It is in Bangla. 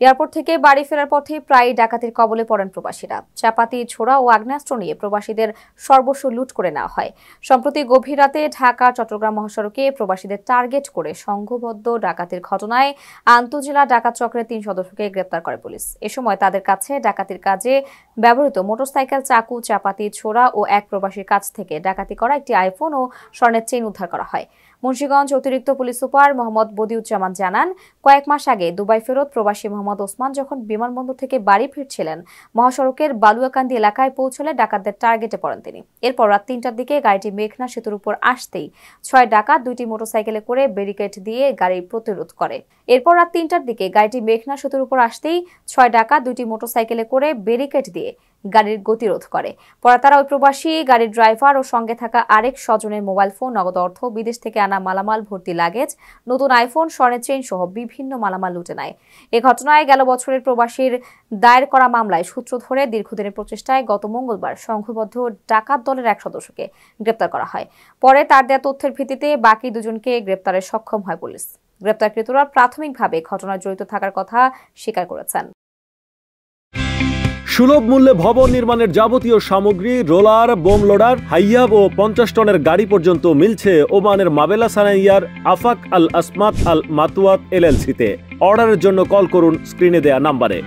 এয়ারপোর্ট থেকে বাড়ি ফেরার পথে প্রায় ডাকাতির কবলে পড়েন প্রবাসীরা। চাপাতি, ছোড়া ও আগ্নেয়াস্ত্র নিয়ে প্রবাসীদের সর্বস্ব লুট করে নেওয়া হয়। সম্প্রতি গভীর রাতে ঢাকা-চট্টগ্রাম মহাসড়কে প্রবাসীদের টার্গেট করে সংঘবদ্ধ ডাকাতির ঘটনায় আন্তঃজেলা ডাকাত চক্রের 3 সদস্যকে গ্রেপ্তার করে পুলিশ। এ সময় তাদের কাছে ডাকাতির কাজে ব্যবহৃত মোটরসাইকেল, চাকু, চাপাতি, ছোড়া ও এক প্রবাসীর কাছ থেকে ডাকাতি করা একটি আইফোন ও স্বর্ণের চেইন উদ্ধার করা হয়। মুন্সিগঞ্জ অতিরিক্ত পুলিশ সুপার মোহাম্মদ বদিউজ্জামান জানান, কয়েক মাস আগে দুবাই ফেরত প্রবাসী মোহাম্মদ ওসমান যখন বিমানবন্দর থেকে বাড়ি ফিরছিলেন, মহাসড়কের বালুয়াকান্দি এলাকায় পৌঁছলে ডাকাতদের টার্গেটে পড়েন তিনি। এরপর রাত 3টার দিকে গাড়িটি মেঘনা সেতুর উপর আসতেই 6 ডাকাত 2টি মোটরসাইকেলে করে ব্যারিকেড দিয়ে গাড়ি প্রতিরোধ করে। গাড়ির গতিরোধ করে। পরে তারা ওই প্রবাসী, গাড়ির ড্রাইভার ও সঙ্গে থাকা আরেক স্বজনের মোবাইল ফোন, নগদ অর্থ, বিদেশ থেকে আনা মালামাল ভর্তি লাগেজ, নতুন আইফোন, স্বর্ণের চেইন সহ বিভিন্ন মালামাল লুটে নেয়। এ ঘটনায় গেল বছরের প্রবাসীর দায়ের করা মামলায় সূত্র ধরে দীর্ঘদিনের প্রচেষ্টায় গত মঙ্গলবার সংঘবদ্ধ ডাকাত দলের এক সদস্যকে গ্রেপ্তার করা হয়। পরে তার দেয়া তথ্যের ভিত্তিতে বাকি দুজনকে গ্রেপ্তারে সক্ষম হয় পুলিশ। গ্রেপ্তারকৃতরা প্রাথমিকভাবে ঘটনায় জড়িত থাকার কথা স্বীকার করেছেন। সুলভ মূল্যে ভবন নির্মাণের যাবতীয় সামগ্রী, রোলার, বোম লোডার, হাইয়াব ও 50 টনের গাড়ি পর্যন্ত মিলছে ওমানের মাবেলা সানাইয়ার আফাক আল আসমাত আল মাতুয়াত LLC-তে। অর্ডারের জন্য কল করুন স্ক্রিনে দেয়া নাম্বারে।